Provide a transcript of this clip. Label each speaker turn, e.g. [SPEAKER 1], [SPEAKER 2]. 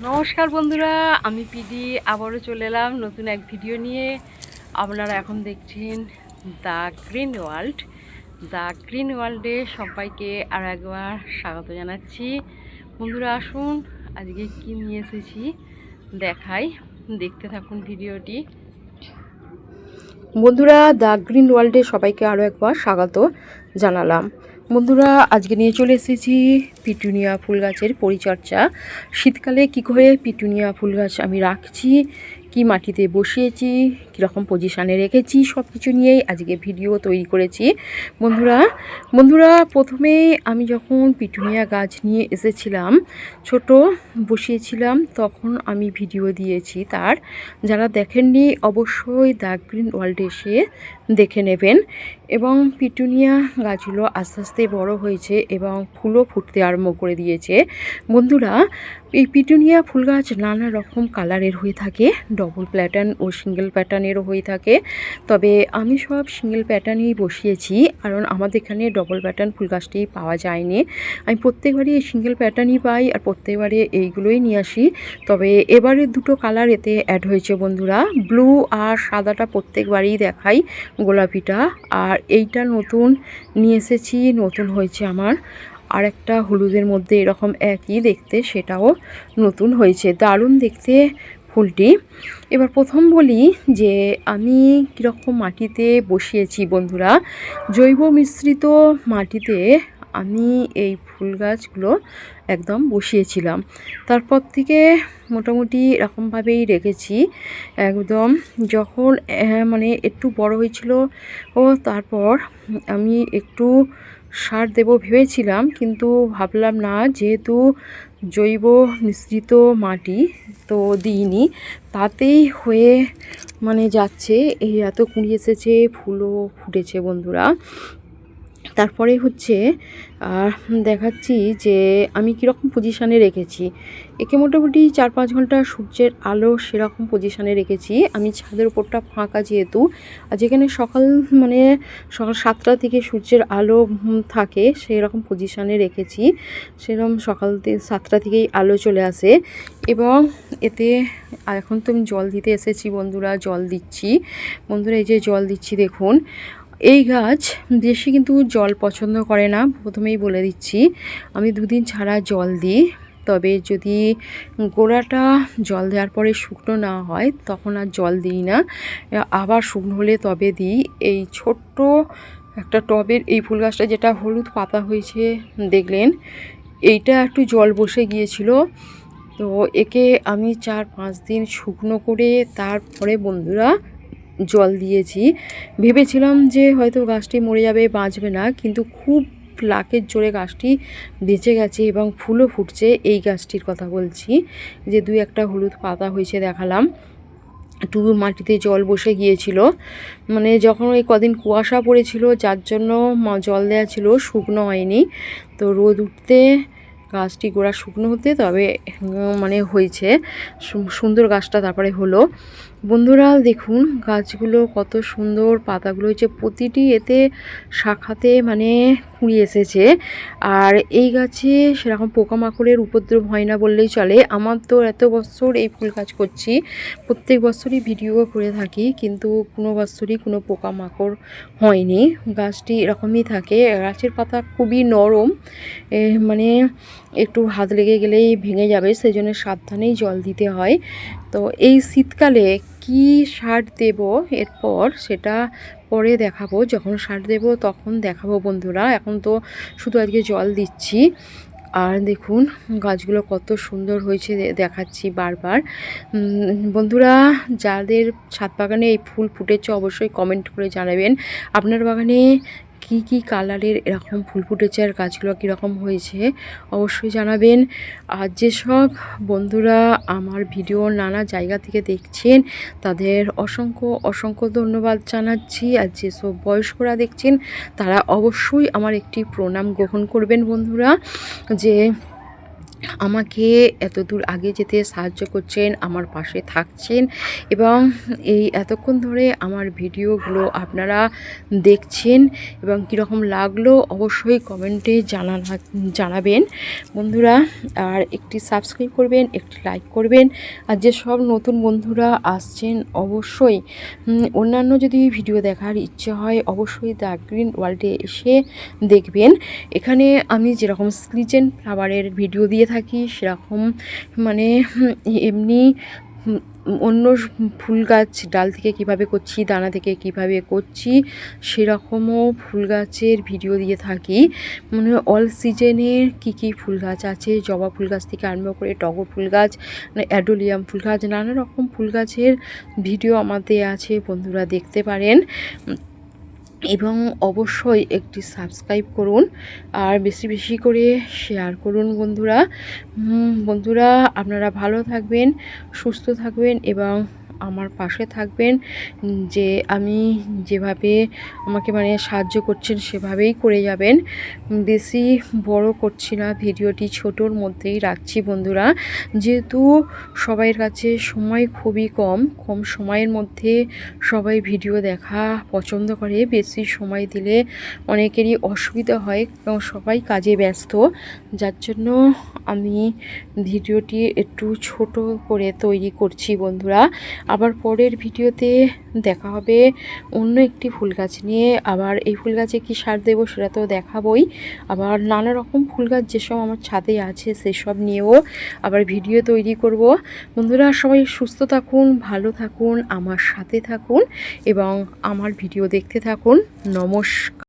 [SPEAKER 1] নমস্কার বন্ধুরা, আমি পিডি আবারও চলে এলাম নতুন এক ভিডিও নিয়ে। আপনারা এখন দেখছেন the green world. The green ওয়ার্ল্ডে সবাইকে আরও একবার স্বাগত জানাচ্ছি। বন্ধুরা আসুন, আজকে কি নিয়ে এসেছি দেখাই, দেখতে থাকুন ভিডিওটি। বন্ধুরা, দ্য গ্রিন ওয়ার্ল্ডে সবাইকে আরও একবার স্বাগত জানালাম। বন্ধুরা, আজকে নিয়ে চলে এসেছি পিটুনিয়া ফুল গাছের পরিচর্যা। শীতকালে কি করে পিটুনিয়া ফুল গাছ আমি রাখছি, কি মাটিতে বসিয়েছি, কীরকম পজিশানে রেখেছি, সব কিছু নিয়েই আজকে ভিডিও তৈরি করেছি। বন্ধুরা প্রথমে আমি যখন পিটুনিয়া গাছ নিয়ে এসেছিলাম, ছোট বসিয়েছিলাম, তখন আমি ভিডিও দিয়েছি। তার যারা দেখেননি অবশ্যই দ্য গ্রিন ওয়ার্ল্ডে এসে দেখে নেবেন। এবং পিটুনিয়া গাছগুলো আস্তে আস্তে বড় হয়েছে এবং ফুলও ফুটতে আরম্ভ করে দিয়েছে। বন্ধুরা, এই পিটুনিয়া ফুল গাছ নানা রকম কালারের হয়ে থাকে, ডবল প্যাটার্ন ও সিঙ্গেল প্যাটার্নেরও হয়ে থাকে। তবে আমি সব সিঙ্গেল প্যাটার্নেই বসিয়েছি, কারণ আমাদের এখানে ডবল প্যাটার্ন ফুল গাছটি পাওয়া যায়নি। আমি প্রত্যেকবারই এই সিঙ্গেল প্যাটার্নই পাই আর প্রত্যেকবারে এইগুলোই নিয়ে আসি। তবে এবারে দুটো কালার এতে অ্যাড হয়েছে বন্ধুরা, ব্লু আর সাদাটা প্রত্যেকবারই দেখাই, গোলাপিটা। আর এইটা নতুন নিয়ে এসেছি, নতুন হয়েছে আমার। আর একটা হলুদের মধ্যে এরকম একই দেখতে, সেটাও নতুন হয়েছে, দারুণ দেখতে ফুলটি। এবার প্রথম বলি যে আমি কীরকম মাটিতে বসিয়েছি বন্ধুরা। জৈব মিশ্রিত মাটিতে আমি এই ফুল গাছগুলো একদম বসিয়েছিলাম। তারপর থেকে মোটামুটি এরকমভাবেই রেখেছি একদম। যখন মানে একটু বড় হয়েছিল তারপর আমি একটু সার দেব ভেবেছিলাম, কিন্তু ভাবলাম না, যেহেতু জৈব মিশ্রিত মাটি তো দিইনি, তাতেই হয়ে মানে যাচ্ছে। এই এত কুঁড়ি এসেছে, ফুলও ফুটেছে বন্ধুরা। তারপরে হচ্ছে দেখাচ্ছি যে আমি কীরকম পজিশানে রেখেছি। একে মোটামুটি 4-5 ঘন্টা সূর্যের আলো সেরকম পজিশানে রেখেছি আমি। ছাদের উপরটা ফাঁকা যেহেতু, আর যেখানে সকাল 7টা থেকে সূর্যের আলো থাকে, সেই রকম পজিশানে রেখেছি। সেরকম সকাল 7টা থেকেই আলো চলে আসে। এবং এতে এখন তো আমি জল দিতে এসেছি বন্ধুরা, জল দিচ্ছি। বন্ধুরা, এই যে জল দিচ্ছি দেখুন। এই গাছ বেশি কিন্তু জল পছন্দ করে না, প্রথমেই বলে দিচ্ছি। আমি 2 দিন ছাড়া জল দিই। তবে যদি গোড়াটা জল দেওয়ার পরে শুকনো না হয়, তখন আর জল দিই না, আবার শুকনো হলে তবে দিই। এই ছোট্ট একটা টবের এই ফুল গাছটা, যেটা হলুদ পাতা হয়েছে দেখলেন, এইটা একটু জল বসে গিয়েছিল। তো একে আমি 4-5 দিন শুকনো করে তারপরে বন্ধুরা জল দিয়েছি। ভেবেছিলাম যে হয়তো গাছটি মরে যাবে, বাঁচবে না, কিন্তু খুব লাকের জোরে গাছটি বেঁচে গেছে এবং ফুলও ফুটছে। এই গাছটির কথা বলছি, যে 2-1টা হলুদ পাতা হয়েছে দেখালাম। একটু মাটিতে জল বসে গিয়েছিল, মানে যখন ওই কদিন কুয়াশা পড়েছিল, যার জন্য জল দেওয়া ছিল, শুকনো হয়নি। তো রোদ উঠতে গাছটি গোড়া শুকনো হতে তবে মানে হয়েছে সুন্দর গাছটা, তারপরে হলো। বন্ধুরা দেখুন গাছগুলো কত সুন্দর, পাতাগুলো হয়েছে প্রতিটি, এতে শাখাতে মানে কুঁড়ি এসেছে। আর এই গাছে সেরকম পোকামাকড়ের উপদ্রব হয় না বললেই চলে। আমার তো এত বছর এই ফুল গাছ করছি, প্রত্যেক বছরই ভিডিও করে থাকি, কিন্তু কোনো বছরই কোনো পোকামাকড় হয়নি। গাছটি এরকমই থাকে। গাছের পাতা খুবই নরম, মানে একটু হাত লেগে গেলেই ভেঙে যাবে, সেই জন্য সাবধানেই জল দিতে হয়। তো এই শীতকালে কি সার দেব এরপর সেটা পরে দেখাবো, যখন সার দেব তখন দেখাবো বন্ধুরা। এখন তো শুধু আজকে জল দিচ্ছি। আর দেখুন গাছগুলো কত সুন্দর হয়েছে, দেখাচ্ছি বারবার। বন্ধুরা, যাদের ছাদ বাগানে এই ফুল ফুটেছে অবশ্যই কমেন্ট করে জানাবেন আপনার বাগানে কি কি কালারের এরকম ফুল ফুটেছে আর গাছগুলো কীরকম হয়েছে অবশ্যই জানাবেন। আর যেসব বন্ধুরা আমার ভিডিও নানা জায়গা থেকে দেখছেন, তাদের অসংখ্য অসংখ্য ধন্যবাদ জানাচ্ছি। আর যেসব বয়স্করা দেখছেন, তারা অবশ্যই আমার একটি প্রণাম গ্রহণ করবেন বন্ধুরা। যে আমাকে এত দূর আগে যেতে সাহায্য করছেন, আমার পাশে থাকছেন এবং এই এতক্ষণ ধরে আমার ভিডিওগুলো আপনারা দেখছেন এবং কীরকম লাগলো অবশ্যই কমেন্টে জানাবেন বন্ধুরা। আর একটি সাবস্ক্রাইব করবেন, একটি লাইক করবেন। আর যেসব নতুন বন্ধুরা আসছেন অবশ্যই অন্যান্য যদি ভিডিও দেখার ইচ্ছে হয় অবশ্যই দ্য গ্রিন ওয়ার্ল্ডে এসে দেখবেন। এখানে আমি যেরকম স্কিচেন ফ্লাওয়ারের ভিডিও দিয়ে থাকি সেরকম মানে এমনি অন্য ফুল গাছ ডাল থেকে কিভাবে করছি, দানা থেকে কিভাবে করছি সেরকমও ফুল গাছের ভিডিও দিয়ে থাকি। মানে অল সিজনের কী ফুল গাছ আছে, জবা ফুল গাছ থেকে আরম্ভ করে টগর ফুল গাছ, অ্যাডোলিয়াম ফুল গাছ, নানা রকম ফুল গাছের ভিডিও আমাদের আছে, বন্ধুরা দেখতে পারেন। এবং অবশ্যই একটি সাবস্ক্রাইব করুন আর বেশি বেশি করে শেয়ার করুন বন্ধুরা। বন্ধুরা আপনারা ভালো থাকবেন, সুস্থ থাকবেন এবং আমার পাশে থাকবেন। যে আমি যেভাবে আমাকে মানে সাহায্য করছেন সেভাবেই করে যাবেন। বেশি বড় করছি না, ভিডিওটি ছোটোর মধ্যেই রাখছি বন্ধুরা, যেহেতু সবাইয়ের কাছে সময় খুবই কম সময়ের মধ্যে সবাই ভিডিও দেখা পছন্দ করে। বেশি সময় দিলে অনেকেরই অসুবিধা হয় এবং সবাই কাজে ব্যস্ত, যার জন্য আমি ভিডিওটি একটু ছোট করে তৈরি করছি বন্ধুরা। আবার পরের ভিডিওতে দেখা হবে অন্য একটি ফুল গাছ নিয়ে। আবার এই ফুল গাছে কী সার দেবো সেটা তো দেখাবই। আবার নানা রকম ফুল গাছ যেসব আমার ছাদে আছে সেসব নিয়েও আবার ভিডিও তৈরি করব। বন্ধুরা সবাই সুস্থ থাকুন, ভালো থাকুন, আমার সাথে থাকুন এবং আমার ভিডিও দেখতে থাকুন। নমস্কার।